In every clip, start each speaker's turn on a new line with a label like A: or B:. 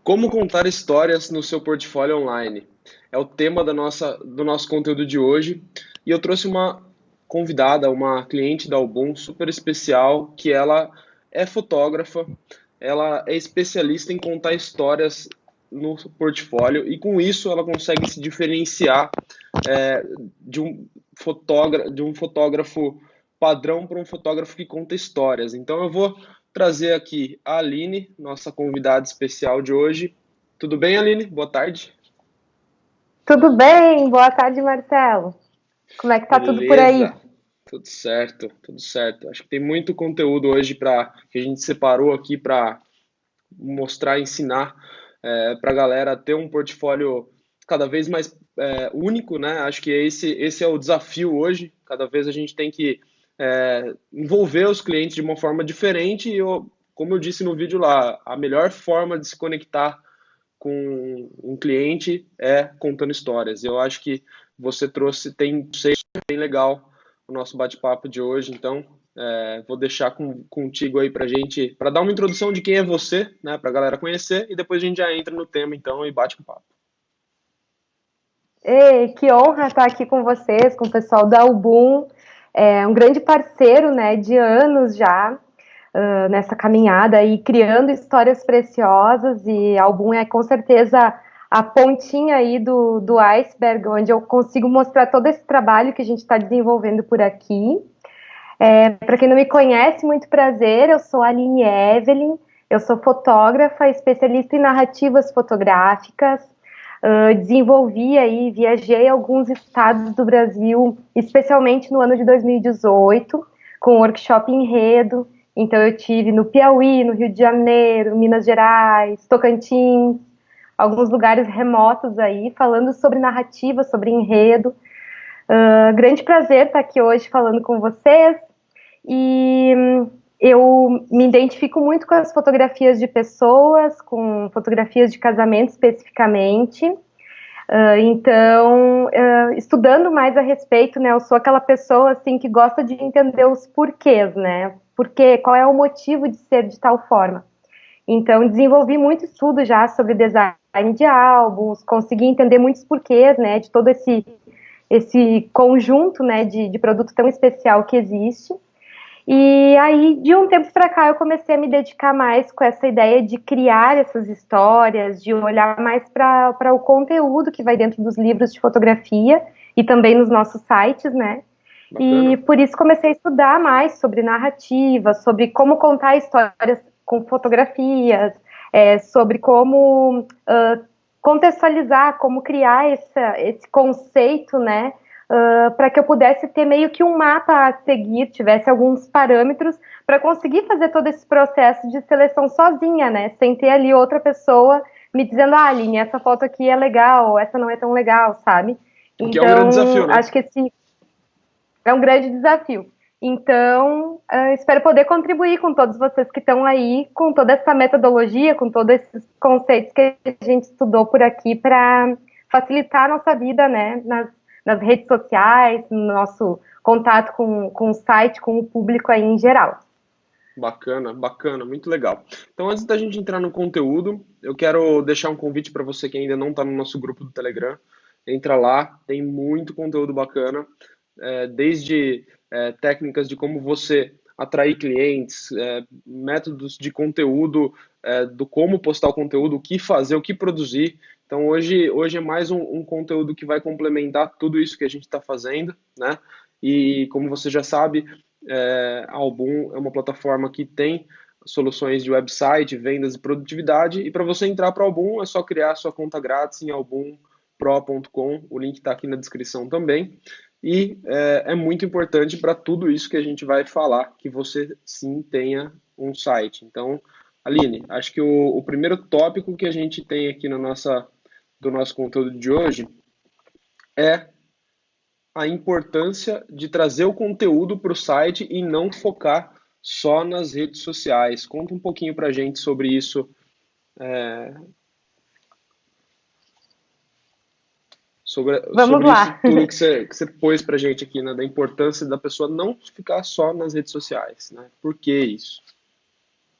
A: Como contar histórias no seu portfólio online? É o tema do nosso conteúdo de hoje. E eu trouxe uma convidada, uma cliente da Album super especial, que ela é fotógrafa, ela é especialista em contar histórias no portfólio e com isso ela consegue se diferenciar é, de um fotógrafo padrão para um fotógrafo que conta histórias. Então eu vou trazer aqui a Aline, nossa convidada especial de hoje. Tudo bem, Aline? Boa tarde.
B: Tudo bem? Boa tarde, Marcelo. Como é que tá tudo por aí?
A: Beleza? Tudo certo, tudo certo. Acho que tem muito conteúdo hoje para que a gente separou aqui para mostrar, ensinar para a galera ter um portfólio cada vez mais único, né? Acho que esse é o desafio hoje. Cada vez a gente tem que envolver os clientes de uma forma diferente e, como eu disse no vídeo lá, a melhor forma de se conectar com um cliente é contando histórias. Eu acho que você trouxe, tem bem legal o nosso bate-papo de hoje, então vou deixar contigo aí pra gente, para dar uma introdução de quem é você, né, pra galera conhecer, e depois a gente já entra no tema então e bate um papo.
B: Ei, que honra estar aqui com vocês, com o pessoal da Album. É um grande parceiro, né, de anos já, nessa caminhada e criando histórias preciosas. E a Album é com certeza a pontinha aí do iceberg, onde eu consigo mostrar todo esse trabalho que a gente está desenvolvendo por aqui. Para quem não me conhece, muito prazer, eu sou a Aline Evelyn, eu sou fotógrafa, especialista em narrativas fotográficas. Desenvolvi aí, viajei a alguns estados do Brasil, especialmente no ano de 2018, com o workshop Enredo. Então eu tive no Piauí, no Rio de Janeiro, Minas Gerais, Tocantins, alguns lugares remotos aí, falando sobre narrativa, sobre enredo. Grande prazer estar aqui hoje falando com vocês. E eu me identifico muito com as fotografias de pessoas, com fotografias de casamento especificamente. Então, estudando mais a respeito, né, eu sou aquela pessoa assim que gosta de entender os porquês, né? Porque qual é o motivo de ser de tal forma? Então, desenvolvi muito estudo já sobre design de álbuns, consegui entender muitos porquês, né, de todo esse conjunto, né, de produto tão especial que existe. E aí, de um tempo para cá, eu comecei a me dedicar mais com essa ideia de criar essas histórias, de olhar mais para o conteúdo que vai dentro dos livros de fotografia e também nos nossos sites, né? E
A: Bacana.
B: por isso comecei a estudar mais sobre narrativa, sobre como contar histórias com fotografias, sobre como contextualizar, como criar esse conceito, né? Para que eu pudesse ter meio que um mapa a seguir, tivesse alguns parâmetros para conseguir fazer todo esse processo de seleção sozinha, né? Sem ter ali outra pessoa me dizendo, ah, Aline, essa foto aqui é legal, essa não é tão legal, sabe?
A: O que é um grande
B: Então,
A: desafio, né?
B: acho que esse é um grande desafio. Então, espero poder contribuir com todos vocês que estão aí, com toda essa metodologia, com todos esses conceitos que a gente estudou por aqui para facilitar a nossa vida, né, nas redes sociais, no nosso contato com o site, com o público aí em geral.
A: Bacana, bacana, muito legal. Então, antes da gente entrar no conteúdo, eu quero deixar um convite para você que ainda não está no nosso grupo do Telegram. Entra lá, tem muito conteúdo bacana, desde técnicas de como você atrair clientes, métodos de conteúdo, do como postar o conteúdo, o que fazer, o que produzir. Então, hoje é mais um conteúdo que vai complementar tudo isso que a gente está fazendo, né? E como você já sabe, a Album é uma plataforma que tem soluções de website, vendas e produtividade. E para você entrar para o Album é só criar sua conta grátis em albumpro.com. O link está aqui na descrição também. E é muito importante para tudo isso que a gente vai falar que você sim tenha um site. Então, Aline, acho que o primeiro tópico que a gente tem aqui do nosso conteúdo de hoje é a importância de trazer o conteúdo para o site e não focar só nas redes sociais. Conta um pouquinho para a gente sobre isso,
B: Vamos
A: sobre isso
B: lá.
A: tudo que você pôs para a gente aqui, né, da importância da pessoa não ficar só nas redes sociais, né? Por que isso?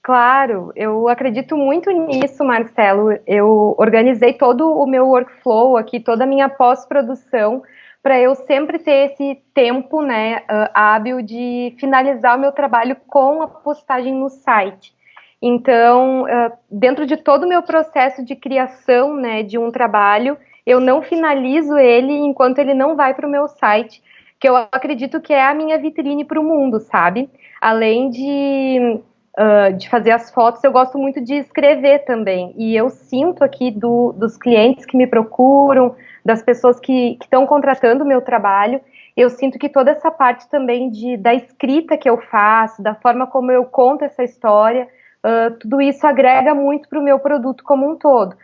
B: Claro, eu acredito muito nisso, Marcelo. Eu organizei todo o meu workflow aqui, toda a minha pós-produção, para eu sempre ter esse tempo, né, hábil de finalizar o meu trabalho com a postagem no site. Então, dentro de todo o meu processo de criação, né, de um trabalho, eu não finalizo ele enquanto ele não vai para o meu site, que eu acredito que é a minha vitrine para o mundo, sabe? Além de fazer as fotos, eu gosto muito de escrever também. E eu sinto aqui dos clientes que me procuram, das pessoas que estão contratando o meu trabalho, eu sinto que toda essa parte também da escrita que eu faço, da forma como eu conto essa história, tudo isso agrega muito para o meu produto como um todo.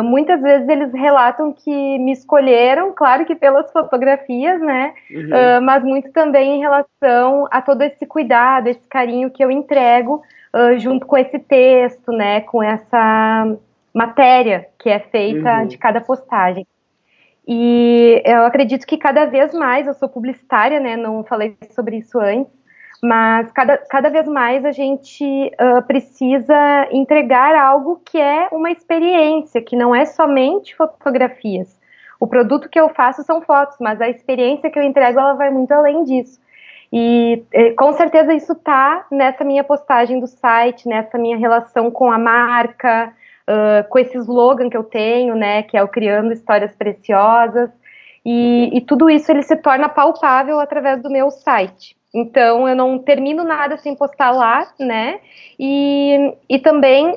B: Muitas vezes eles relatam que me escolheram, claro que pelas fotografias, né?
A: Uhum,
B: Mas muito também em relação a todo esse cuidado, esse carinho que eu entrego junto com esse texto, né? Com essa matéria que é feita de
A: uhum,
B: cada postagem. E eu acredito que cada vez mais, eu sou publicitária, né? Não falei sobre isso antes, mas cada vez mais a gente precisa entregar algo que é uma experiência, que não é somente fotografias. O produto que eu faço são fotos, mas a experiência que eu entrego, ela vai muito além disso. E com certeza isso está nessa minha postagem do site, nessa minha relação com a marca, com esse slogan que eu tenho, né, que é o Criando Histórias Preciosas, e tudo isso ele se torna palpável através do meu site. Então eu não termino nada sem postar lá, né? E também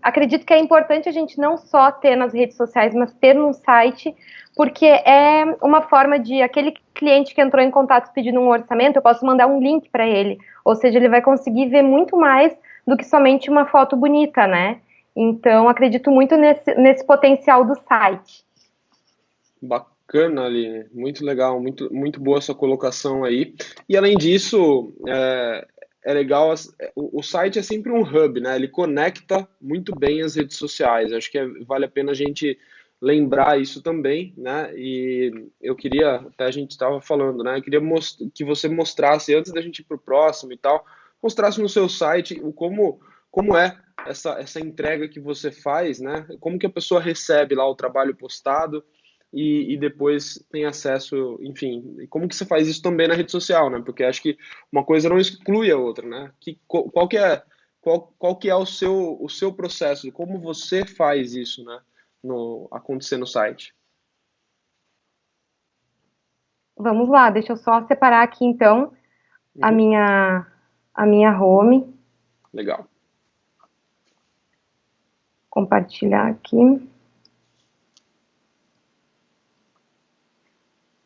B: acredito que é importante a gente não só ter nas redes sociais, mas ter num site, porque é uma forma de aquele cliente que entrou em contato pedindo um orçamento, eu posso mandar um link para ele, ou seja, ele vai conseguir ver muito mais do que somente uma foto bonita, né? Então, acredito muito nesse potencial do site.
A: bacana, Aline. Muito legal, muito, muito boa essa colocação aí. E além disso, é legal, o site é sempre um hub, né? Ele conecta muito bem as redes sociais. Acho que vale a pena a gente lembrar isso também, né? E eu queria, até a gente estava falando, né? Eu queria que você mostrasse, antes da gente ir para o próximo e tal, mostrasse no seu site como é essa entrega que você faz, né? Como que a pessoa recebe lá o trabalho postado e depois tem acesso, enfim, e como que você faz isso também na rede social, né? Porque acho que uma coisa não exclui a outra, né? Qual que é, qual que é o seu processo, como você faz isso, né? No, acontecer no site.
B: Vamos lá, deixa eu só separar aqui então a
A: Uhum,
B: minha, a minha home,
A: legal.
B: compartilhar aqui.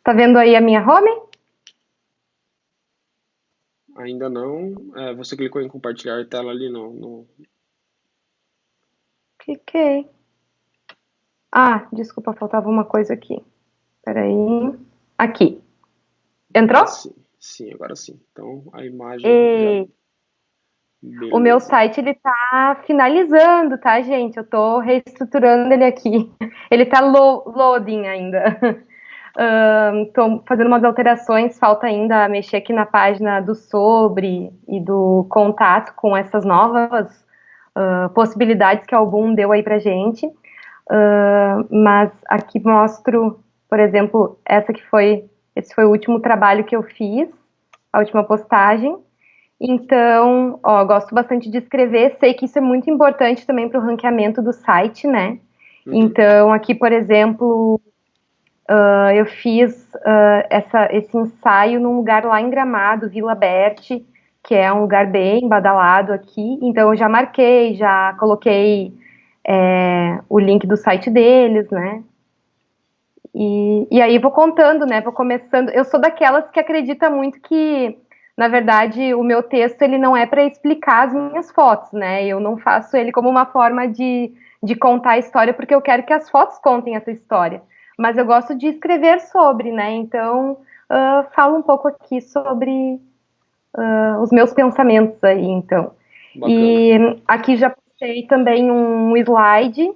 B: Tá vendo aí a minha home?
A: Ainda não. Você clicou em compartilhar tela ali? Não, não.
B: Cliquei. Ah, desculpa, faltava uma coisa aqui. Peraí. Aqui. Entrou?
A: Sim, sim, agora sim. Então a imagem já.
B: E o meu
A: Beleza.
B: site ele tá finalizando, tá, gente? Eu tô reestruturando ele aqui. Ele tá loading ainda. Estou fazendo umas alterações, falta ainda mexer aqui na página do sobre e do contato com essas novas possibilidades que o Album deu aí pra gente. Mas aqui mostro, por exemplo, esse foi o último trabalho que eu fiz, a última postagem. Então, ó, gosto bastante de escrever, sei que isso é muito importante também para o ranqueamento do site, né?
A: Uhum,
B: Então, aqui, por exemplo, eu fiz esse ensaio num lugar lá em Gramado, Vila Berti, que é um lugar bem badalado aqui. Então eu já marquei, já coloquei o link do site deles, né? E aí vou contando, né? Vou começando. Eu sou daquelas que acredita muito que, na verdade, o meu texto ele não é para explicar as minhas fotos, né? Eu não faço ele como uma forma de contar a história, porque eu quero que as fotos contem essa história. Mas eu gosto de escrever sobre, né? Então, falo um pouco aqui sobre os meus pensamentos aí, então.
A: bacana.
B: E aqui já postei também um slide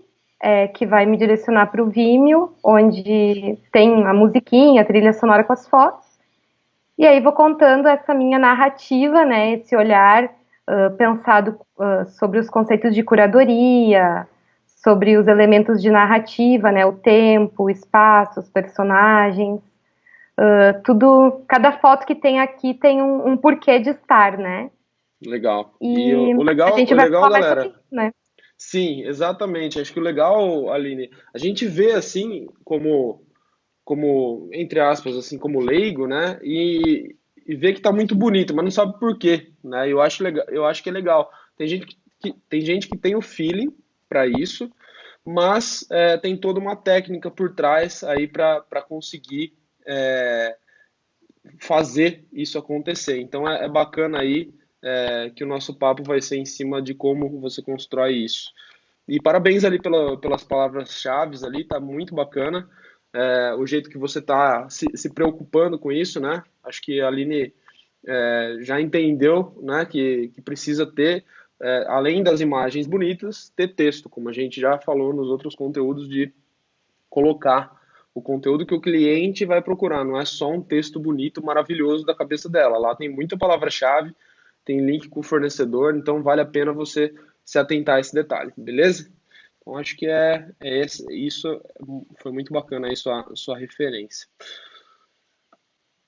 B: que vai me direcionar para o Vimeo, onde tem a musiquinha, a trilha sonora com as fotos. E aí vou contando essa minha narrativa, né? Esse olhar. pensado sobre os conceitos de curadoria, sobre os elementos de narrativa, né, o tempo, o espaço, os personagens, tudo, cada foto que tem aqui tem um porquê de estar, né?
A: Legal. E
B: E a
A: o
B: gente vai
A: legal,
B: falar mais sobre
A: galera,
B: isso, né?
A: sim, exatamente. Acho que o legal, Aline, a gente vê assim como, entre aspas, assim, como leigo, né? E vê que tá muito bonito, mas não sabe por quê, né? Eu acho legal, eu acho que é legal. Tem gente que tem o feeling para isso, mas tem toda uma técnica por trás aí para conseguir é, fazer isso acontecer. Então é bacana aí que o nosso papo vai ser em cima de como você constrói isso. E parabéns ali pelas palavras-chave ali, tá muito bacana. O jeito que você tá se preocupando com isso, né? Acho que a Aline já entendeu, né, que precisa ter, além das imagens bonitas, ter texto, como a gente já falou nos outros conteúdos, de colocar o conteúdo que o cliente vai procurar, não é só um texto bonito, maravilhoso da cabeça dela. Lá tem muita palavra-chave, tem link com o fornecedor, então vale a pena você se atentar a esse detalhe, beleza? Então acho que isso foi muito bacana aí sua referência.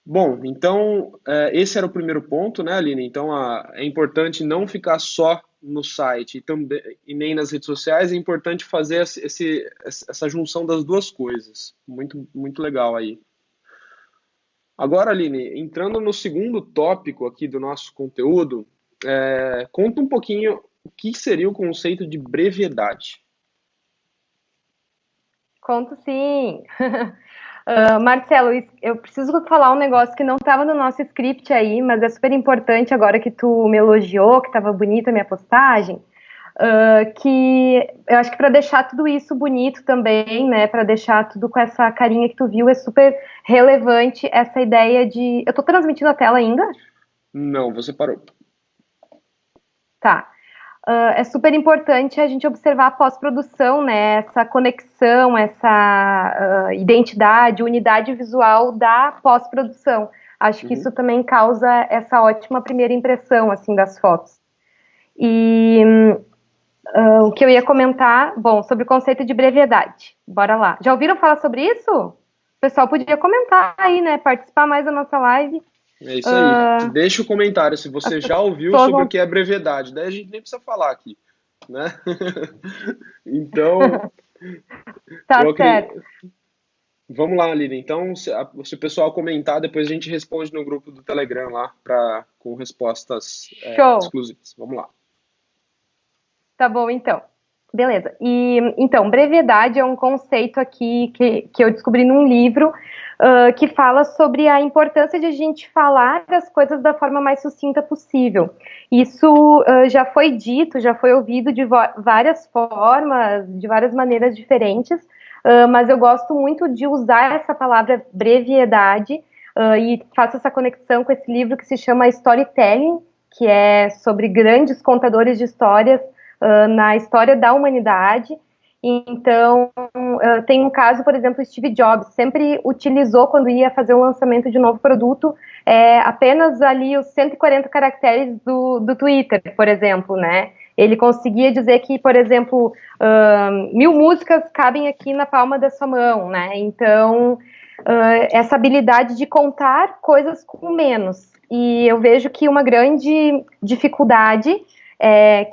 A: Bom, então esse era o primeiro ponto, né, Aline? Então é importante não ficar só no site e nem nas redes sociais, é importante fazer essa junção das duas coisas. Muito, muito legal aí. Agora, Aline, entrando no segundo tópico aqui do nosso conteúdo, conta um pouquinho o que seria o conceito de brevidade.
B: Conto sim. Marcelo, eu preciso falar um negócio que não estava no nosso script aí, mas é super importante agora que tu me elogiou, que estava bonita a minha postagem, que eu acho que para deixar tudo isso bonito também, né, para deixar tudo com essa carinha que tu viu, é super relevante essa ideia de... Eu estou transmitindo a tela ainda?
A: Não, você parou.
B: Tá. É super importante a gente observar a pós-produção, né? Essa conexão, essa identidade, unidade visual da pós-produção. Acho que
A: Uhum.
B: isso também causa essa ótima primeira impressão, assim, das fotos. E o que eu ia comentar, bom, sobre o conceito de brevidade. Bora lá. Já ouviram falar sobre isso? O pessoal podia comentar aí, né? Participar mais da nossa live.
A: É isso aí.
B: Uh,
A: Deixa o comentário se
B: as
A: você já ouviu
B: pessoas
A: sobre o
B: vão.
A: que é brevidade. Daí a gente nem precisa falar aqui, né? Então, eu
B: Tá certo.
A: acredito. Vamos lá, Lili. Então, se o pessoal comentar, depois a gente responde no grupo do Telegram lá, com respostas
B: Show.
A: exclusivas. Vamos lá.
B: Tá bom, então. Beleza. E então, brevidade é um conceito aqui que eu descobri num livro que fala sobre a importância de a gente falar as coisas da forma mais sucinta possível. Isso já foi dito, já foi ouvido de várias formas, de várias maneiras diferentes, mas eu gosto muito de usar essa palavra brevidade e faço essa conexão com esse livro que se chama Storytelling, que é sobre grandes contadores de histórias na história da humanidade. Então, tem um caso, por exemplo, Steve Jobs sempre utilizou, quando ia fazer o lançamento de um novo produto, apenas ali os 140 caracteres do Twitter, por exemplo, né? Ele conseguia dizer que, por exemplo, 1000 músicas cabem aqui na palma da sua mão, né? Então, essa habilidade de contar coisas com menos. E eu vejo que uma grande dificuldade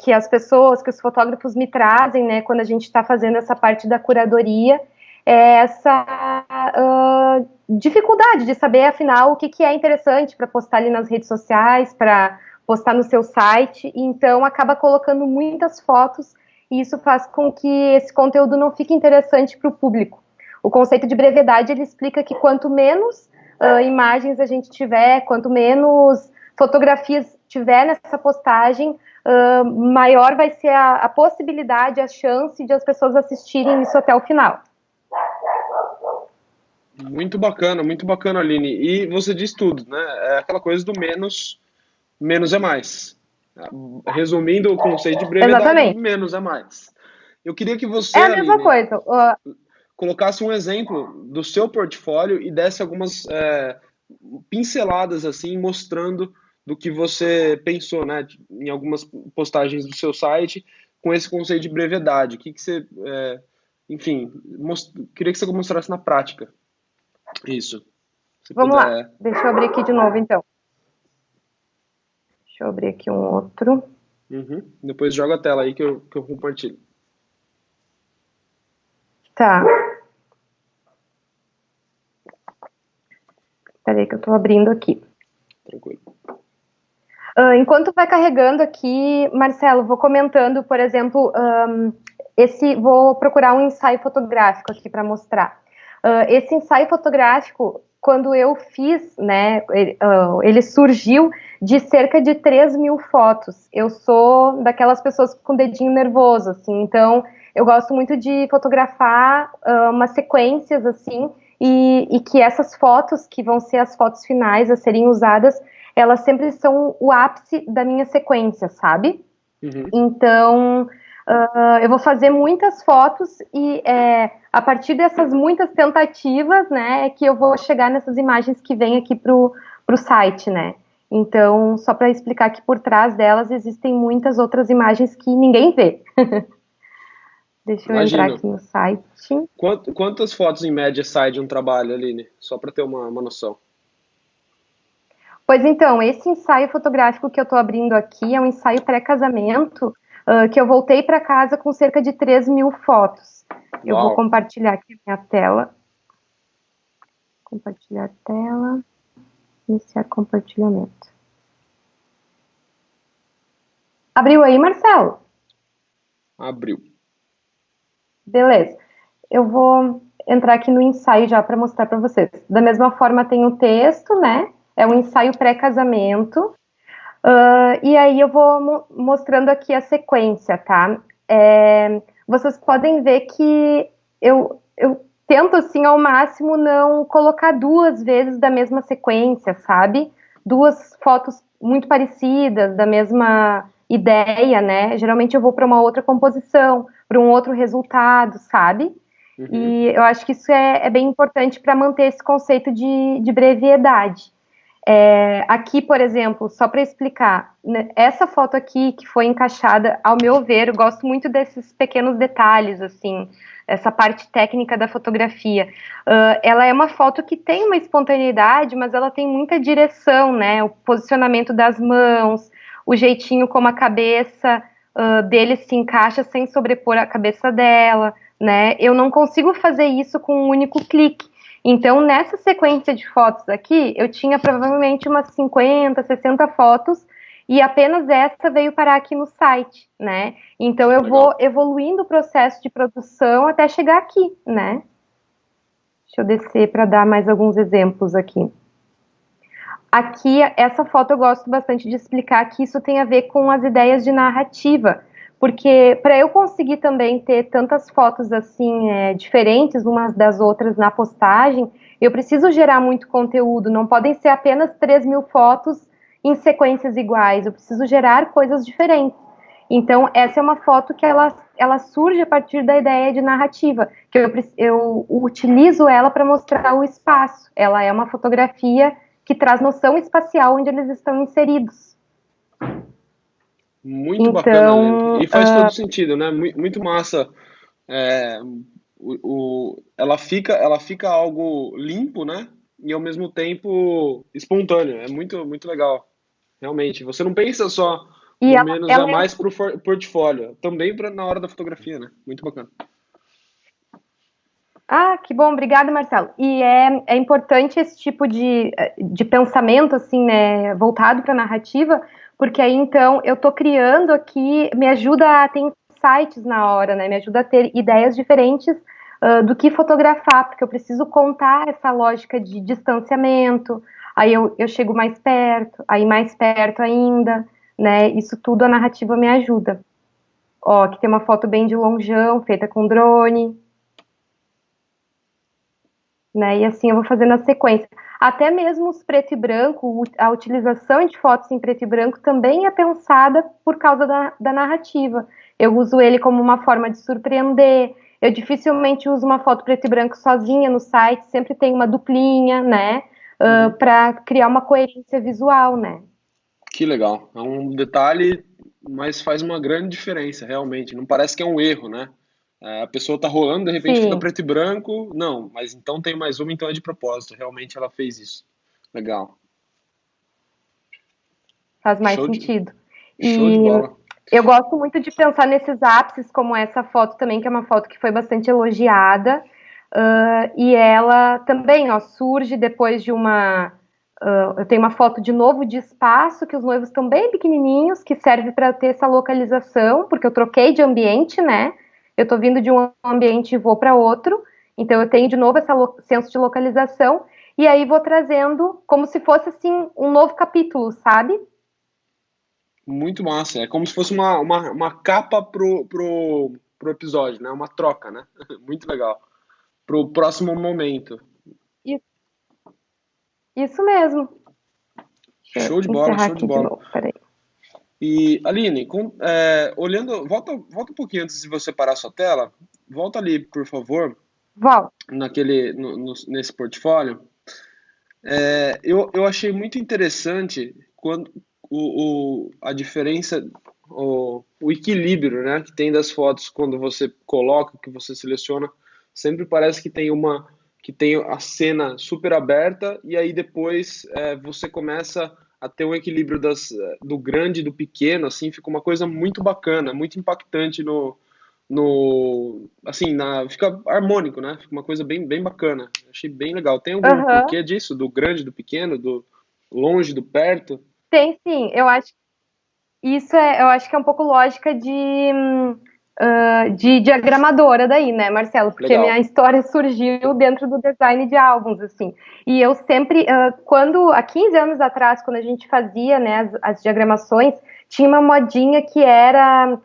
B: que as pessoas, que os fotógrafos me trazem, né, quando a gente está fazendo essa parte da curadoria, é essa dificuldade de saber, afinal, o que é interessante para postar ali nas redes sociais, para postar no seu site, e então acaba colocando muitas fotos, e isso faz com que esse conteúdo não fique interessante para o público. O conceito de brevidade, ele explica que quanto menos imagens a gente tiver, quanto menos fotografias tiver nessa postagem, maior vai ser a possibilidade, a chance de as pessoas assistirem isso até o final.
A: Muito bacana, Aline. E você diz tudo, né? É aquela coisa do menos, menos é mais. Resumindo o conceito de brevidade,
B: Exatamente.
A: menos é mais. Eu queria que
B: É
A: você,
B: a mesma
A: Aline,
B: coisa.
A: colocasse um exemplo do seu portfólio e desse algumas pinceladas assim, mostrando do que você pensou, né, em algumas postagens do seu site com esse conceito de brevidade. O que que você, enfim, queria que você mostrasse na prática isso, se
B: Vamos lá,
A: puder.
B: deixa eu abrir aqui de novo, então. Deixa eu abrir aqui um outro.
A: Uhum. Depois joga a tela aí que eu compartilho.
B: Tá, peraí que eu tô abrindo aqui.
A: Tranquilo.
B: Enquanto vai carregando aqui, Marcelo, vou comentando, por exemplo, vou procurar um ensaio fotográfico aqui para mostrar. Esse ensaio fotográfico, quando eu fiz, né, ele surgiu de cerca de 3.000 fotos. Eu sou daquelas pessoas com dedinho nervoso, assim, então eu gosto muito de fotografar umas sequências, assim, e que essas fotos, que vão ser as fotos finais a serem usadas, elas sempre são o ápice da minha sequência, sabe?
A: Uhum.
B: Então, eu vou fazer muitas fotos e a partir dessas muitas tentativas, né, é que eu vou chegar nessas imagens que vêm aqui pro site, né? Então, só para explicar que por trás delas existem muitas outras imagens que ninguém vê. Deixa eu entrar
A: Imagina.
B: aqui no site.
A: Quantas fotos em média sai de um trabalho, Aline? Só para ter uma noção.
B: Pois então, esse ensaio fotográfico que eu estou abrindo aqui é um ensaio pré-casamento, que eu voltei para casa com cerca de 3.000 fotos. Eu vou
A: Uau.
B: compartilhar aqui a minha tela. Compartilhar tela. Iniciar compartilhamento. Abriu aí, Marcelo?
A: Abriu.
B: Beleza. Eu vou entrar aqui no ensaio já para mostrar para vocês. Da mesma forma, tem o texto, né? É um ensaio pré-casamento. E aí eu vou mostrando aqui a sequência, tá? Vocês podem ver que eu tento, assim, ao máximo não colocar duas vezes da mesma sequência, sabe? Duas fotos muito parecidas, da mesma ideia, né? Geralmente eu vou para uma outra composição, para um outro resultado, sabe?
A: Uhum.
B: E eu acho que isso é bem importante para manter esse conceito de brevidade. Aqui, por exemplo, só para explicar, né, essa foto aqui que foi encaixada, ao meu ver, eu gosto muito desses pequenos detalhes, assim, essa parte técnica da fotografia. Ela é uma foto que tem uma espontaneidade, mas ela tem muita direção, né? O posicionamento das mãos, o jeitinho como a cabeça dele se encaixa sem sobrepor a cabeça dela, né? Eu não consigo fazer isso com um único clique. Então, nessa sequência de fotos aqui, eu tinha provavelmente umas 50, 60 fotos e apenas essa veio parar aqui no site, né? Então, eu vou
A: Legal.
B: evoluindo o processo de produção até chegar aqui, né? Deixa eu descer para dar mais alguns exemplos aqui. Aqui, essa foto eu gosto bastante de explicar que isso tem a ver com as ideias de narrativa, porque para eu conseguir também ter tantas fotos assim diferentes umas das outras na postagem, eu preciso gerar muito conteúdo, não podem ser apenas 3.000 fotos em sequências iguais, eu preciso gerar coisas diferentes. Então, essa é uma foto que ela surge a partir da ideia de narrativa, que eu utilizo ela para mostrar o espaço. Ela é uma fotografia que traz noção espacial onde eles estão inseridos.
A: Muito bacana, Aline.
B: Então,
A: E faz todo sentido, né? Muito massa. É, ela fica algo limpo, né? E ao mesmo tempo espontâneo. É muito, muito legal. Realmente. Você não pensa só
B: e
A: no
B: ela,
A: menos a
B: ela é.
A: mais pro portfólio, também na hora da fotografia, né? Muito bacana.
B: Ah, que bom, obrigada, Marcelo. E é importante esse tipo de pensamento, assim, né, voltado para a narrativa, porque aí então eu estou criando aqui, me ajuda a ter insights na hora, né, me ajuda a ter ideias diferentes do que fotografar, porque eu preciso contar essa lógica de distanciamento, aí eu chego mais perto ainda, né, isso tudo a narrativa me ajuda. Ó, aqui tem uma foto bem de longeão, feita com drone, né? E assim eu vou fazendo a sequência. Até mesmo os preto e branco, a utilização de fotos em preto e branco também é pensada por causa da narrativa. Eu uso ele como uma forma de surpreender. Eu dificilmente uso uma foto preto e branco sozinha no site, sempre tem uma duplinha, né?
A: Uhum.
B: Para criar uma coerência visual, né?
A: Que legal. É um detalhe, mas faz uma grande diferença, realmente. Não parece que é um erro, né? A pessoa tá rolando, de repente fica
B: Sim,
A: preto e branco. Não, mas então tem mais uma, então é de propósito. Realmente ela fez isso. Legal.
B: faz mais
A: Show de,
B: sentido.
A: show de
B: E
A: bola.
B: eu gosto muito de pensar nesses ápices, como essa foto também, que é uma foto que foi bastante elogiada. E ela também, ó, surge depois de uma. Eu tenho uma foto de novo de espaço, que os noivos estão bem pequenininhos, que serve para ter essa localização, porque eu troquei de ambiente, né? Eu tô vindo de um ambiente e vou para outro, então eu tenho de novo esse senso de localização, e aí vou trazendo como se fosse assim um novo capítulo, sabe?
A: Muito massa. É como se fosse uma capa pro episódio, né? Uma troca, né? Muito legal. Pro próximo momento.
B: Isso, isso mesmo. Deixa
A: Show de
B: eu
A: bola,
B: encerrar
A: show de
B: aqui de
A: bola.
B: novo, peraí.
A: E Aline, olhando, volta um pouquinho antes de você parar a sua tela. Volta ali, por favor,
B: Volta.
A: nesse portfólio. Eu achei muito interessante quando a diferença, o equilíbrio, né, que tem das fotos quando você coloca, que você seleciona, sempre parece que que tem a cena super aberta e aí depois você começa a ter um equilíbrio do grande e do pequeno, assim, fica uma coisa muito bacana, muito impactante fica harmônico, né? Fica uma coisa bem bacana. Achei bem legal. Tem algum
B: Aham.
A: porquê disso? Do grande, do pequeno, do longe, do perto?
B: Tem sim, eu acho. Isso eu acho que é um pouco lógica de diagramadora daí, né, Marcelo? Porque minha
A: Legal.
B: história surgiu dentro do design de álbuns, assim. E eu sempre, há 15 anos atrás, quando a gente fazia, né, as diagramações, tinha uma modinha que era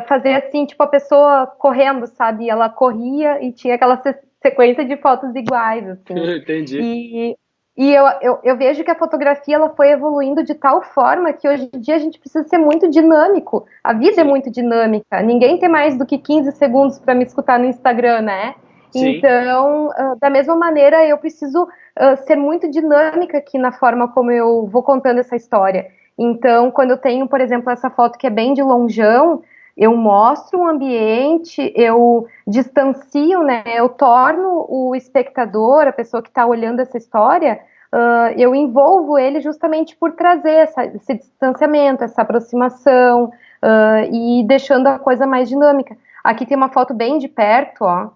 B: fazer assim, tipo, a pessoa correndo, sabe? Ela corria e tinha aquela sequência de fotos iguais, assim.
A: Entendi.
B: E eu vejo que a fotografia ela foi evoluindo de tal forma que hoje em dia a gente precisa ser muito dinâmico. A vida é
A: Sim.
B: muito dinâmica. Ninguém tem mais do que 15 segundos para me escutar no Instagram, né?
A: Sim.
B: Então, da mesma maneira, eu preciso ser muito dinâmica aqui na forma como eu vou contando essa história. Então, quando eu tenho, por exemplo, essa foto que é bem de lonjão, eu mostro o ambiente, eu distancio, né? Eu torno o espectador, a pessoa que está olhando essa história, eu envolvo ele justamente por trazer esse distanciamento, essa aproximação, e deixando a coisa mais dinâmica. Aqui tem uma foto bem de perto, ó,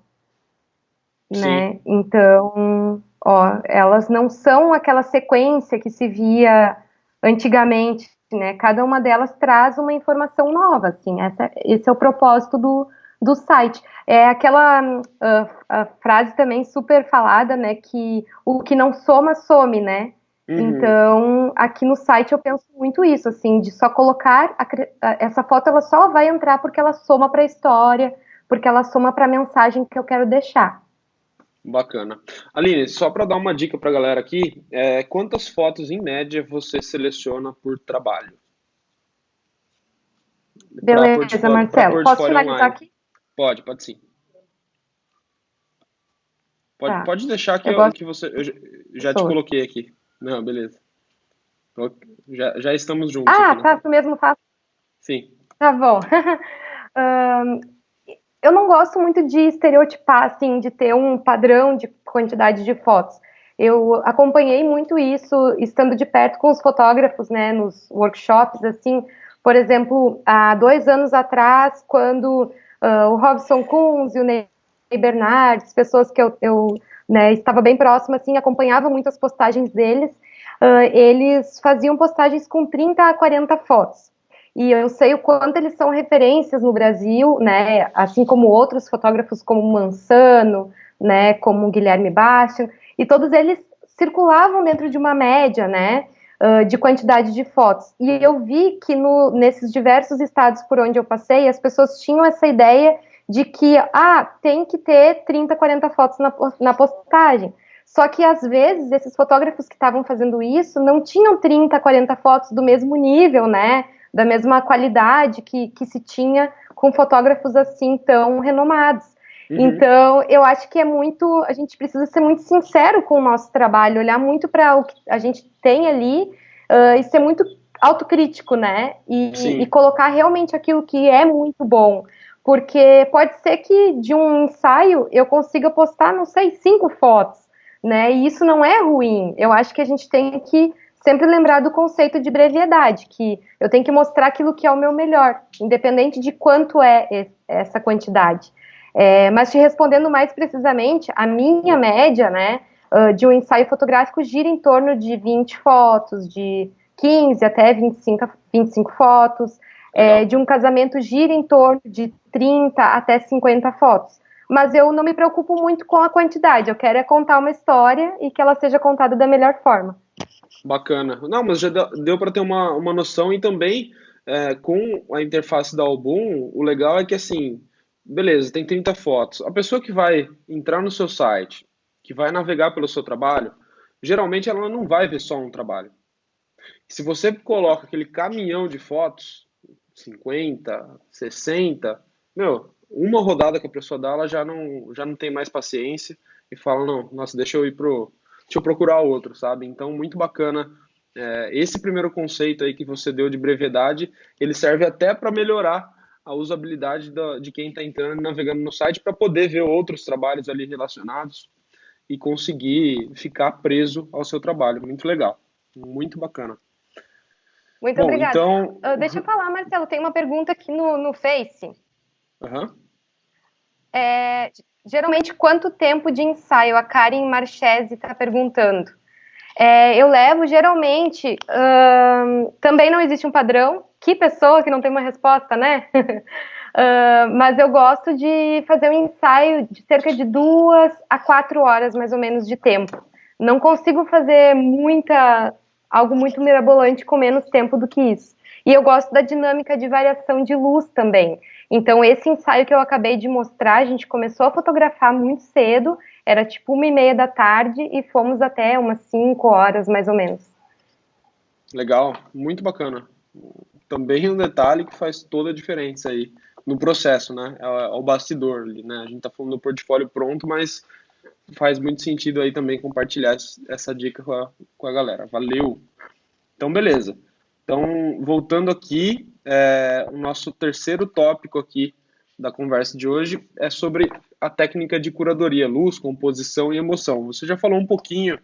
A: Sim.
B: né? Então, ó, elas não são aquela sequência que se via antigamente, né? Cada uma delas traz uma informação nova, assim. Esse é o propósito do site. É aquela a frase também super falada, né? Que o que não soma, some, né?
A: Uhum.
B: Então, aqui no site eu penso muito isso, assim, de só colocar essa foto, ela só vai entrar porque ela soma para a história, porque ela soma para a mensagem que eu quero deixar.
A: Bacana. Aline, só para dar uma dica para a galera aqui, quantas fotos em média você seleciona por trabalho?
B: Beleza,
A: Para
B: Marcelo. Posso
A: portfólio
B: finalizar
A: online?
B: aqui?
A: Pode sim.
B: Tá.
A: Pode deixar
B: Eu gosto
A: que você. Eu
B: de
A: já te
B: pessoas.
A: coloquei aqui. Não, beleza. Já estamos juntos aqui
B: Ah,
A: na
B: tá,
A: tela.
B: tu mesmo faz.
A: Sim.
B: Tá bom. Eu não gosto muito de estereotipar, assim, de ter um padrão de quantidade de fotos. Eu acompanhei muito isso estando de perto com os fotógrafos, né, nos workshops, assim. Por exemplo, há 2 anos atrás, quando o Robson Kunz e o Ney Bernardes, pessoas que né, estava bem próxima, assim, acompanhava muito as postagens deles, eles faziam postagens com 30 a 40 fotos. E eu sei o quanto eles são referências no Brasil, né? Assim como outros fotógrafos como Mansano, né? Como Guilherme Bastian, e todos eles circulavam dentro de uma média, né? De quantidade de fotos. E eu vi que nesses diversos estados por onde eu passei, as pessoas tinham essa ideia de que, tem que ter 30, 40 fotos na postagem. Só que às vezes esses fotógrafos que estavam fazendo isso não tinham 30, 40 fotos do mesmo nível, né? Da mesma qualidade que se tinha com fotógrafos assim tão renomados.
A: Uhum.
B: Então, eu acho que a gente precisa ser muito sincero com o nosso trabalho, olhar muito para o que a gente tem ali, e ser muito autocrítico, né? E
A: Sim,
B: colocar realmente aquilo que é muito bom. Porque pode ser que de um ensaio eu consiga postar, não sei, 5 fotos, né? E isso não é ruim. Eu acho que a gente tem que sempre lembrar do conceito de brevidade, que eu tenho que mostrar aquilo que é o meu melhor, independente de quanto é essa quantidade. Mas te respondendo mais precisamente, a minha média, né, de um ensaio fotográfico gira em torno de 20 fotos, de 15 até 25 fotos.
A: legal.
B: De um casamento gira em torno de 30 até 50 fotos. Mas eu não me preocupo muito com a quantidade, eu quero é contar uma história e que ela seja contada da melhor forma.
A: Bacana. Não, mas já deu para ter uma noção e também com a interface da Album, o legal é que assim, beleza, tem 30 fotos. A pessoa que vai entrar no seu site, que vai navegar pelo seu trabalho, geralmente ela não vai ver só um trabalho. Se você coloca aquele caminhão de fotos, 50, 60, meu, uma rodada que a pessoa dá, ela já não tem mais paciência e fala, não, nossa, deixa eu procurar outro, sabe? Então, muito bacana. Esse primeiro conceito aí que você deu de brevidade, ele serve até para melhorar a usabilidade de quem está entrando e navegando no site para poder ver outros trabalhos ali relacionados e conseguir ficar preso ao seu trabalho. Muito legal. Muito bacana.
B: Muito
A: Bom,
B: obrigada.
A: então.
B: Deixa eu falar, Marcelo, tem uma pergunta aqui no Face.
A: Aham.
B: É, geralmente, quanto tempo de ensaio? A Karen Marchese está perguntando. Eu levo, geralmente, também não existe um padrão. Que pessoa que não tem uma resposta, né? Mas eu gosto de fazer um ensaio de cerca de 2 a 4 horas, mais ou menos, de tempo. Não consigo fazer algo muito mirabolante com menos tempo do que isso. E eu gosto da dinâmica de variação de luz também. Então, esse ensaio que eu acabei de mostrar, a gente começou a fotografar muito cedo, era tipo 1h30 da tarde e fomos até umas 5 horas, mais ou menos.
A: Legal, muito bacana. Também um detalhe que faz toda a diferença aí no processo, né? É o bastidor ali, né? A gente tá falando do portfólio pronto, mas faz muito sentido aí também compartilhar essa dica com a galera. Valeu! Então, beleza. Então, voltando aqui, o nosso terceiro tópico aqui da conversa de hoje é sobre a técnica de curadoria, luz, composição e emoção. Você já falou um pouquinho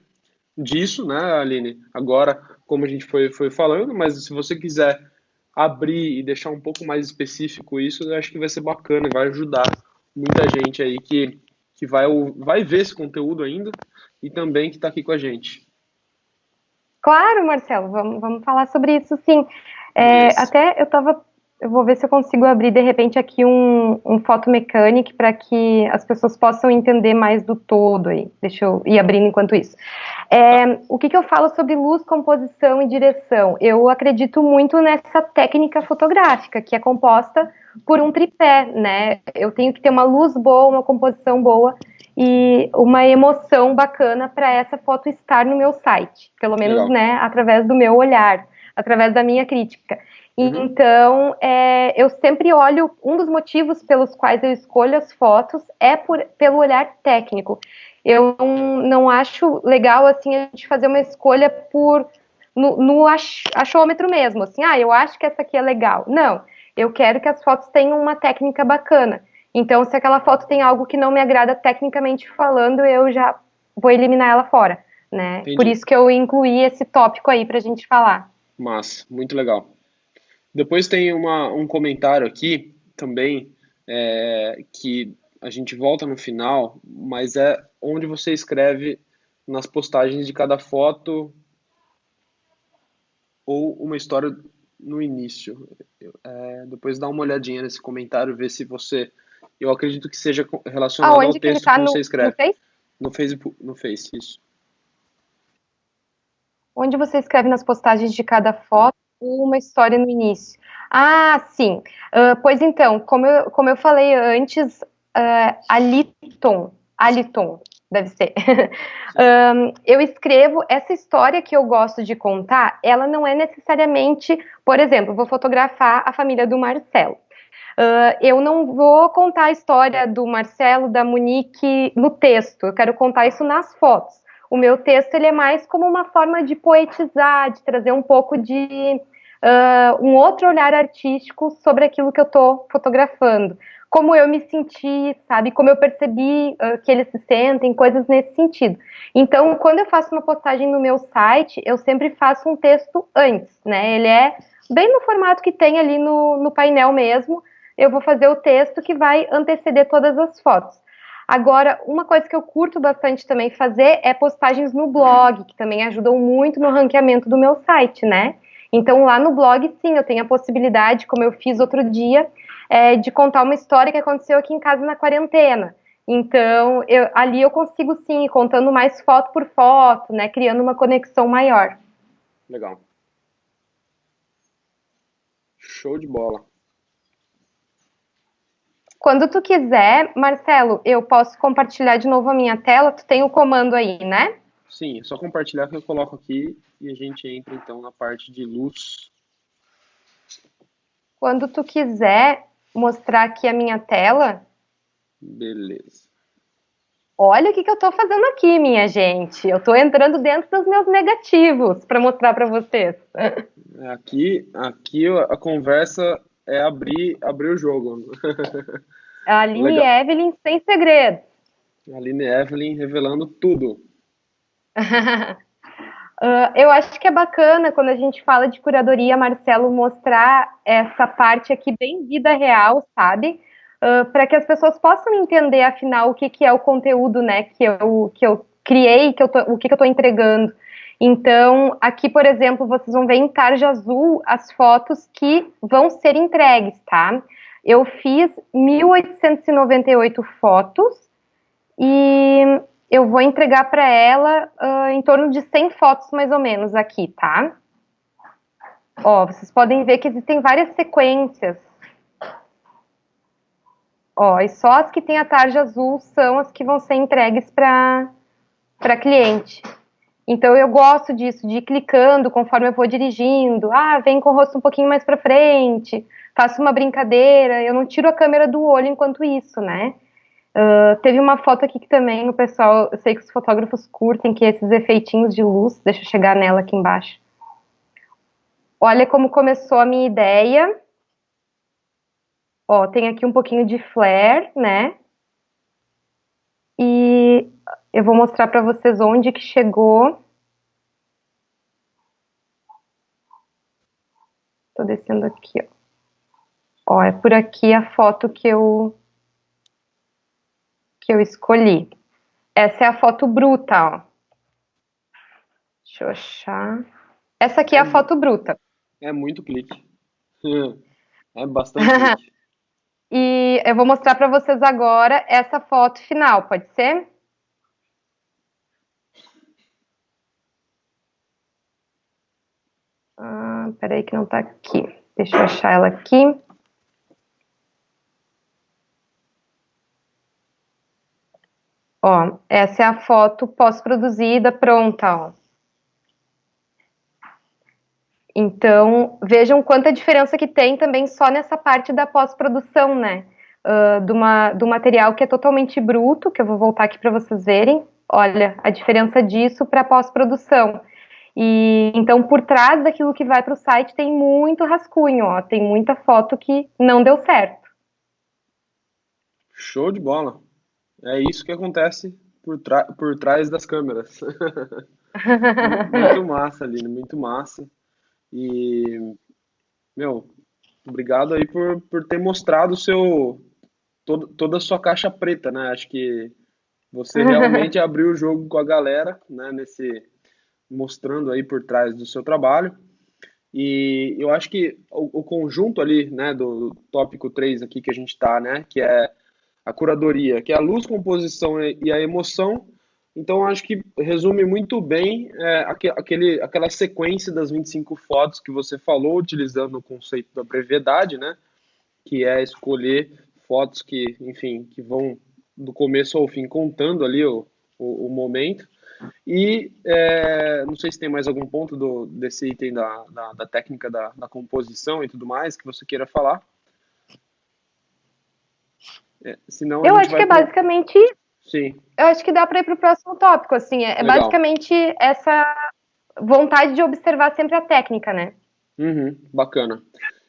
A: disso, né, Aline? Agora, como a gente foi falando, mas se você quiser abrir e deixar um pouco mais específico isso, eu acho que vai ser bacana e vai ajudar muita gente aí que vai ver esse conteúdo ainda e também que está aqui com a gente.
B: Claro, Marcelo, vamos falar sobre isso sim.
A: Beleza.
B: Eu vou ver se eu consigo abrir de repente aqui um Photo Mechanic para que as pessoas possam entender mais do todo aí. Deixa eu ir abrindo enquanto isso.
A: Tá.
B: O que eu falo sobre luz, composição e direção? Eu acredito muito nessa técnica fotográfica que é composta por um tripé, né? Eu tenho que ter uma luz boa, uma composição boa e uma emoção bacana para essa foto estar no meu site, pelo menos,
A: Legal.
B: né, através do meu olhar, através da minha crítica.
A: Uhum.
B: Então, eu sempre olho, um dos motivos pelos quais eu escolho as fotos é pelo olhar técnico. Eu não acho legal, assim, a gente fazer uma escolha no achômetro mesmo, assim, eu acho que essa aqui é legal. Não, eu quero que as fotos tenham uma técnica bacana. Então, se aquela foto tem algo que não me agrada tecnicamente falando, eu já vou eliminar ela fora, né? Por
A: Entendi.
B: isso que eu incluí esse tópico aí pra gente falar.
A: Massa, muito legal. Depois tem um comentário aqui também, que a gente volta no final, mas é onde você escreve nas postagens de cada foto ou uma história no início. Depois dá uma olhadinha nesse comentário, ver se você. Eu acredito que seja relacionado ao
B: Aonde que ele
A: texto
B: tá
A: que você
B: no
A: escreve.
B: Face?
A: No Facebook, no Face, isso.
B: Onde você escreve nas postagens de cada foto uma história no início. Ah, sim. Pois então, como eu falei antes, Aliton, deve ser.
A: Sim.
B: Eu escrevo essa história que eu gosto de contar, ela não é necessariamente, por exemplo, vou fotografar a família do Marcelo. Eu não vou contar a história do Marcelo, da Monique no texto, eu quero contar isso nas fotos. O meu texto ele é mais como uma forma de poetizar, de trazer um pouco de um outro olhar artístico sobre aquilo que eu estou fotografando. Como eu me senti, sabe? Como eu percebi que eles se sentem, coisas nesse sentido. Então, quando eu faço uma postagem no meu site, eu sempre faço um texto antes, né? Ele é bem no formato que tem ali no painel mesmo. Eu vou fazer o texto que vai anteceder todas as fotos. Agora, uma coisa que eu curto bastante também fazer é postagens no blog, que também ajudam muito no ranqueamento do meu site, né? Então, lá no blog, sim, eu tenho a possibilidade, como eu fiz outro dia, de contar uma história que aconteceu aqui em casa na quarentena. Então, ali eu consigo, sim, ir contando mais foto por foto, né? Criando uma conexão maior.
A: Legal. Show de bola.
B: Quando tu quiser, Marcelo, eu posso compartilhar de novo a minha tela. Tu tem o comando aí, né?
A: Sim, é só compartilhar que eu coloco aqui e a gente entra então na parte de luz.
B: Quando tu quiser mostrar aqui a minha tela,
A: Beleza.
B: olha o que eu estou fazendo aqui, minha gente. Eu estou entrando dentro dos meus negativos para mostrar para vocês.
A: Aqui a conversa é abrir o jogo.
B: A Aline
A: Legal.
B: Evelyn sem segredo.
A: Aline Evelyn revelando tudo.
B: Eu acho que é bacana quando a gente fala de curadoria, Marcelo, mostrar essa parte aqui bem vida real, sabe? Para que as pessoas possam entender, afinal, o que é o conteúdo, né, que eu criei, o que eu estou entregando. Então, aqui, por exemplo, vocês vão ver em tarja azul as fotos que vão ser entregues, tá? Eu fiz 1.898 fotos e eu vou entregar para ela em torno de 100 fotos, mais ou menos, aqui, tá? Ó, vocês podem ver que existem várias sequências. Ó, e só as que têm a tarja azul são as que vão ser entregues para cliente. Então eu gosto disso, de ir clicando conforme eu vou dirigindo. Ah, vem com o rosto um pouquinho mais para frente, faço uma brincadeira, eu não tiro a câmera do olho enquanto isso, né? Teve uma foto aqui que também o pessoal, eu sei que os fotógrafos curtem, que é esses efeitinhos de luz. Deixa eu chegar nela aqui embaixo. Olha como começou a minha ideia. Ó, tem aqui um pouquinho de flare, né? E eu vou mostrar para vocês onde que chegou. Tô descendo aqui, ó. Ó, é por aqui a foto que eu escolhi. Essa é a foto bruta, ó. Deixa eu achar. Essa aqui é
A: É,
B: a foto bruta.
A: é muito clique. É bastante clique.
B: E eu vou mostrar para vocês agora essa foto final, pode ser? Peraí que não tá aqui. Deixa eu achar ela aqui. Ó, essa é a foto pós-produzida, pronta, ó. Então, vejam quanta diferença que tem também só nessa parte da pós-produção, né? Do material que é totalmente bruto, que eu vou voltar aqui para vocês verem. Olha a diferença disso para pós-produção. E então, por trás daquilo que vai para o site, tem muito rascunho, ó. Tem muita foto que não deu certo.
A: Show de bola. É isso que acontece por trás das câmeras. Muito massa, Aline, muito massa. E, meu, obrigado aí por ter mostrado toda a sua caixa preta, né? Acho que você realmente abriu o jogo com a galera, né? Mostrando aí por trás do seu trabalho. E eu acho que o conjunto ali, né, do tópico 3 aqui que a gente tá, né, que é a curadoria, que é a luz, composição e a emoção. Então, eu acho que resume muito bem aquela sequência das 25 fotos que você falou, utilizando o conceito da brevidade, né, que é escolher fotos que, enfim, que vão do começo ao fim contando ali o momento. E não sei se tem mais algum ponto desse item da técnica da composição e tudo mais que você queira falar. Senão a
B: Eu
A: gente
B: acho que
A: vai
B: é
A: pro.
B: basicamente.
A: Sim,
B: Eu acho que dá para ir para o próximo tópico, assim. É
A: legal.
B: basicamente essa vontade de observar sempre a técnica, né?
A: Uhum, bacana.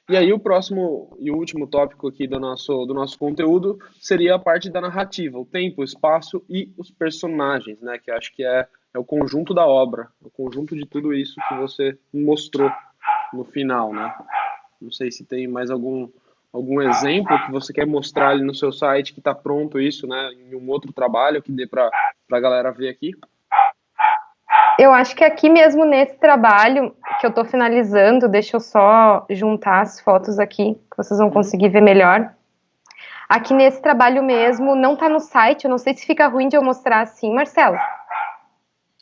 A: E aí o próximo e o último tópico aqui do nosso conteúdo seria a parte da narrativa, o tempo, o espaço e os personagens, né? Que acho que é o conjunto da obra, o conjunto de tudo isso que você mostrou no final, né? Não sei se tem mais algum exemplo que você quer mostrar ali no seu site que está pronto isso, né? Em um outro trabalho que dê para a galera ver aqui.
B: Eu acho que aqui mesmo nesse trabalho que eu estou finalizando, deixa eu só juntar as fotos aqui, que vocês vão
A: Uhum.
B: conseguir ver melhor. Aqui nesse trabalho mesmo, não está no site, eu não sei se fica ruim de eu mostrar assim, Marcelo.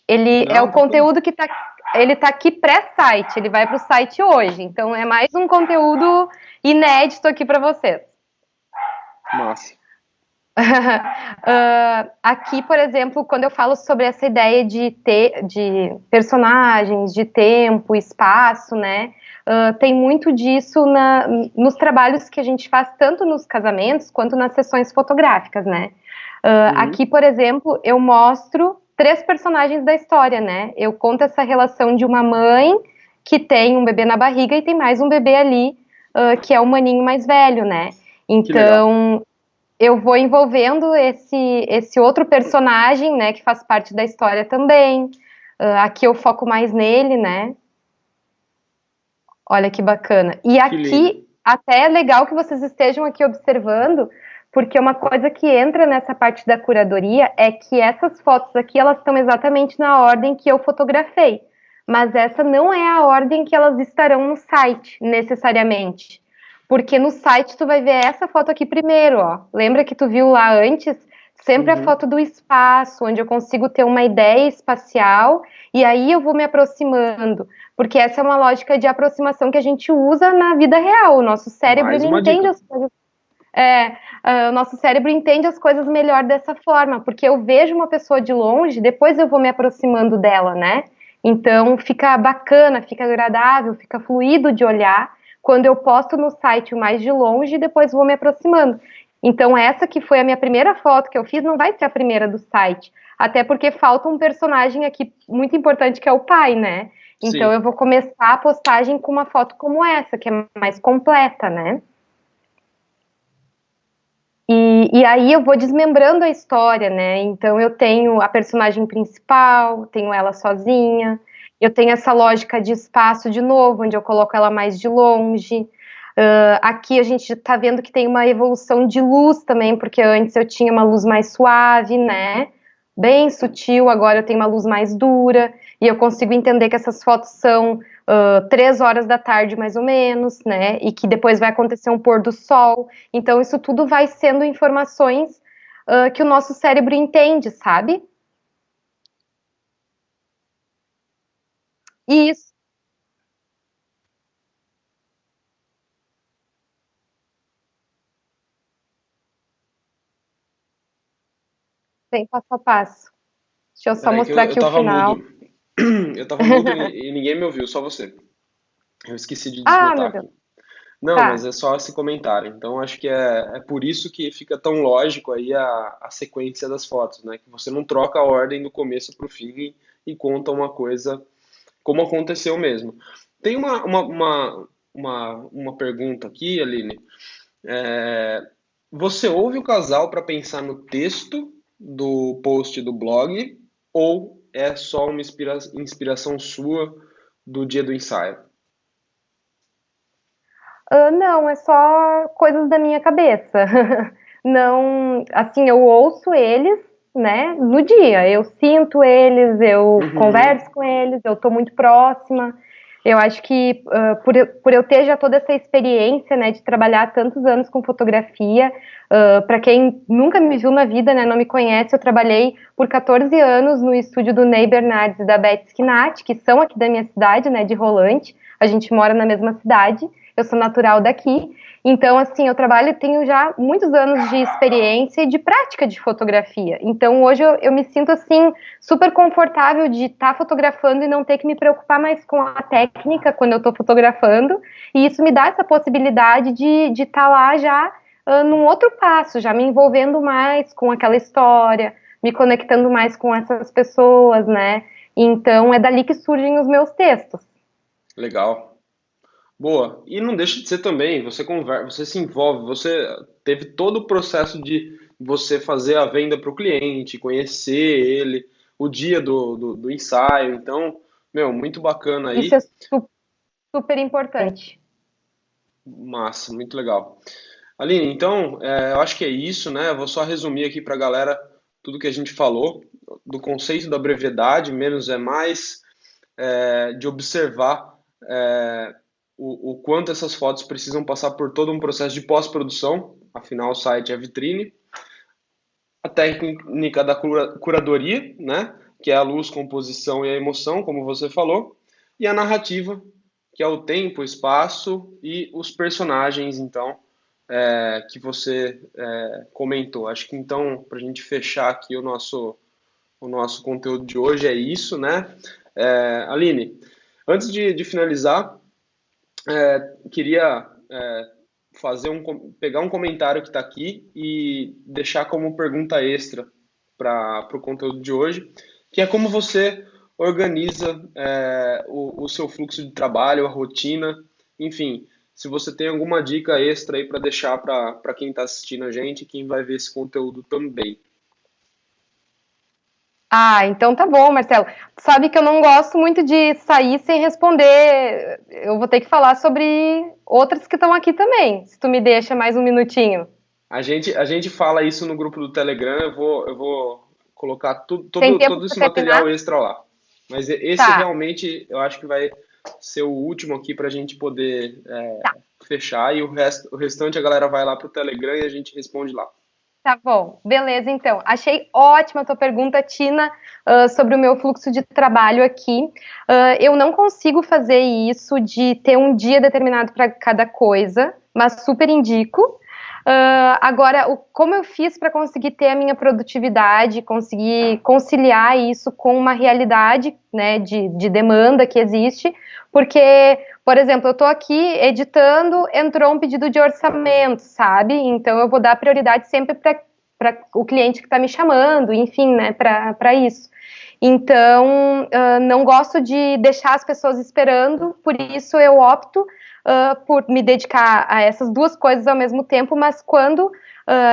B: Ele é o
A: Não, tranquilo.
B: conteúdo que tá, ele tá aqui pré-site, ele vai para o site hoje, então é mais um conteúdo inédito aqui para vocês.
A: Massa.
B: Aqui, por exemplo, quando eu falo sobre essa ideia de personagens, de tempo, espaço, né? Tem muito disso nos trabalhos que a gente faz, tanto nos casamentos quanto nas sessões fotográficas, né?
A: Uhum.
B: Aqui, por exemplo, eu mostro três personagens da história, né? Eu conto essa relação de uma mãe que tem um bebê na barriga e tem mais um bebê ali, que é o maninho mais velho, né?
A: Que legal.
B: Então, eu vou envolvendo esse outro personagem, né, que faz parte da história também. Aqui eu foco mais nele, né? Olha que bacana. E
A: Que lindo.
B: aqui até é legal que vocês estejam aqui observando, porque uma coisa que entra nessa parte da curadoria é que essas fotos aqui elas estão exatamente na ordem que eu fotografei, mas essa não é a ordem que elas estarão no site necessariamente. Porque no site tu vai ver essa foto aqui primeiro, ó. Lembra que tu viu lá antes? Sempre a
A: Uhum.
B: foto do espaço, onde eu consigo ter uma ideia espacial e aí eu vou me aproximando. Porque essa é uma lógica de aproximação que a gente usa na vida real. O nosso cérebro
A: Mais
B: ele
A: uma
B: entende
A: dica.
B: as coisas. O nosso cérebro entende as coisas melhor dessa forma, porque eu vejo uma pessoa de longe, depois eu vou me aproximando dela, né? Então fica bacana, fica agradável, fica fluido de olhar quando eu posto no site o mais de longe e depois vou me aproximando. Então essa que foi a minha primeira foto que eu fiz não vai ser a primeira do site, até porque falta um personagem aqui muito importante que é o pai, né? Então
A: Sim.
B: eu vou começar a postagem com uma foto como essa, que é mais completa, né? E aí eu vou desmembrando a história, né? Então eu tenho a personagem principal, tenho ela sozinha, eu tenho essa lógica de espaço de novo, onde eu coloco ela mais de longe. Aqui a gente tá vendo que tem uma evolução de luz também, porque antes eu tinha uma luz mais suave, né? Bem sutil, agora eu tenho uma luz mais dura, e eu consigo entender que essas fotos são 3 horas da tarde, mais ou menos, né? E que depois vai acontecer um pôr do sol. Então, isso tudo vai sendo informações que o nosso cérebro entende, sabe? E isso tem passo a passo. Deixa eu só
A: Peraí que
B: mostrar
A: eu
B: aqui o
A: tava
B: final.
A: mudo. Eu tava mudo e ninguém me ouviu, só você. Eu esqueci de
B: Ah,
A: desmutar
B: meu Deus.
A: aqui. Não, mas
B: Tá.
A: é só esse comentário. Então acho que é por isso que fica tão lógico aí a sequência das fotos, né? Que você não troca a ordem do começo para o fim e conta uma coisa como aconteceu mesmo. Tem uma pergunta aqui, Aline. É, você ouve o casal para pensar no texto do post do blog ou é só uma inspiração sua do dia do ensaio?
B: Não, é só coisas da minha cabeça. Não, assim, eu ouço eles, né, no dia. Eu sinto eles, eu
A: Uhum.
B: converso com eles, eu tô muito próxima. Eu acho que por eu ter já toda essa experiência, né, de trabalhar tantos anos com fotografia, para quem nunca me viu na vida, né, não me conhece, eu trabalhei por 14 anos no estúdio do Ney Bernardes e da Beth Skinatti, que são aqui da minha cidade, né, de Rolante. A gente mora na mesma cidade. Eu sou natural daqui. Então, assim, eu trabalho, tenho já muitos anos de experiência e de prática de fotografia. Então, hoje eu me sinto, assim, super confortável de estar fotografando e não ter que me preocupar mais com a técnica quando eu estou fotografando. E isso me dá essa possibilidade de estar lá já num outro passo, já me envolvendo mais com aquela história, me conectando mais com essas pessoas, né? Então, é dali que surgem os meus textos.
A: Legal. Boa. E não deixa de ser também, você conversa, você se envolve, você teve todo o processo de você fazer a venda para o cliente, conhecer ele, o dia do ensaio. Então, meu, muito bacana
B: Isso é
A: aí.
B: super importante.
A: Massa, muito legal. Aline, então, eu acho que é isso, né? Eu vou só resumir aqui para a galera tudo que a gente falou, do conceito da brevidade, menos é mais, de observar o quanto essas fotos precisam passar por todo um processo de pós-produção, afinal o site é vitrine, a técnica da curadoria, né? Que é a luz, composição e a emoção, como você falou, e a narrativa, que é o tempo, o espaço e os personagens, então, que você comentou. Acho que então, para a gente fechar aqui o nosso conteúdo de hoje é isso, né? Aline, antes de finalizar, queria pegar um comentário que está aqui e deixar como pergunta extra para o conteúdo de hoje, que é como você organiza o seu fluxo de trabalho, a rotina, enfim, se você tem alguma dica extra aí para deixar para quem está assistindo a gente e quem vai ver esse conteúdo também.
B: Ah, então tá bom, Marcelo. Sabe que eu não gosto muito de sair sem responder. Eu vou ter que falar sobre outras que estão aqui também, se tu me deixa mais um minutinho.
A: A gente fala isso no grupo do Telegram, eu vou colocar
B: Tem tempo
A: todo esse
B: para terminar?
A: material extra lá. Mas esse
B: Tá,
A: realmente eu acho que vai ser o último aqui para a gente poder
B: tá.
A: fechar e o restante a galera vai lá pro Telegram e a gente responde lá.
B: Tá bom, beleza então. Achei ótima a tua pergunta, Tina, sobre o meu fluxo de trabalho aqui. Eu não consigo fazer isso de ter um dia determinado para cada coisa, mas super indico. Agora, como eu fiz para conseguir ter a minha produtividade, conseguir conciliar isso com uma realidade, né, de demanda que existe, porque, por exemplo, eu estou aqui editando, entrou um pedido de orçamento, sabe? Então eu vou dar prioridade sempre para o cliente que está me chamando, enfim, né, para isso. Então, não gosto de deixar as pessoas esperando, por isso eu opto por me dedicar a essas duas coisas ao mesmo tempo, mas quando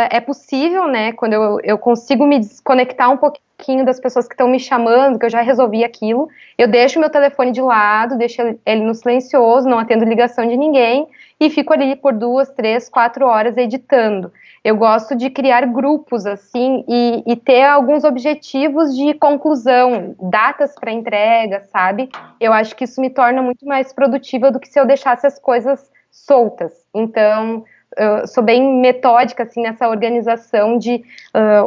B: é possível, né, quando eu consigo me desconectar um pouquinho das pessoas que estão me chamando, que eu já resolvi aquilo, eu deixo meu telefone de lado, deixo ele no silencioso, não atendo ligação de ninguém e fico ali por 2, 3, 4 horas editando. Eu gosto de criar grupos assim e ter alguns objetivos de conclusão, datas para entrega, sabe? Eu acho que isso me torna muito mais produtiva do que se eu deixasse as coisas soltas. Então, eu sou bem metódica assim nessa organização de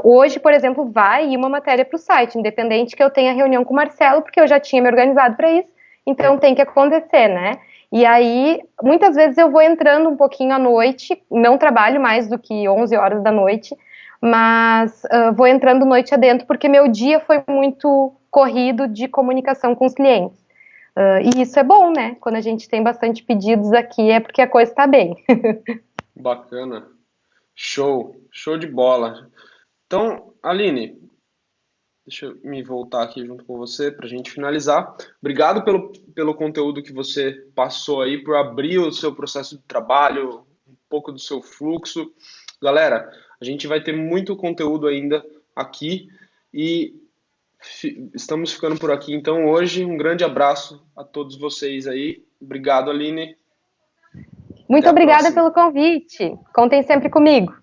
B: hoje, por exemplo, vai ir uma matéria para o site, independente que eu tenha reunião com o Marcelo, porque eu já tinha me organizado para isso, então tem que acontecer, né? E aí, muitas vezes eu vou entrando um pouquinho à noite, não trabalho mais do que 11 horas da noite, mas vou entrando noite adentro porque meu dia foi muito corrido de comunicação com os clientes. E isso é bom, né? Quando a gente tem bastante pedidos aqui é porque a coisa está bem.
A: Bacana. Show, show de bola. Então, Aline, deixa eu me voltar aqui junto com você para a gente finalizar. Obrigado pelo conteúdo que você passou aí, por abrir o seu processo de trabalho, um pouco do seu fluxo. Galera, a gente vai ter muito conteúdo ainda aqui e estamos ficando por aqui. Então, hoje, um grande abraço a todos vocês aí. Obrigado, Aline. Até
B: Muito
A: a
B: obrigada
A: próxima.
B: pelo convite. Contem sempre comigo.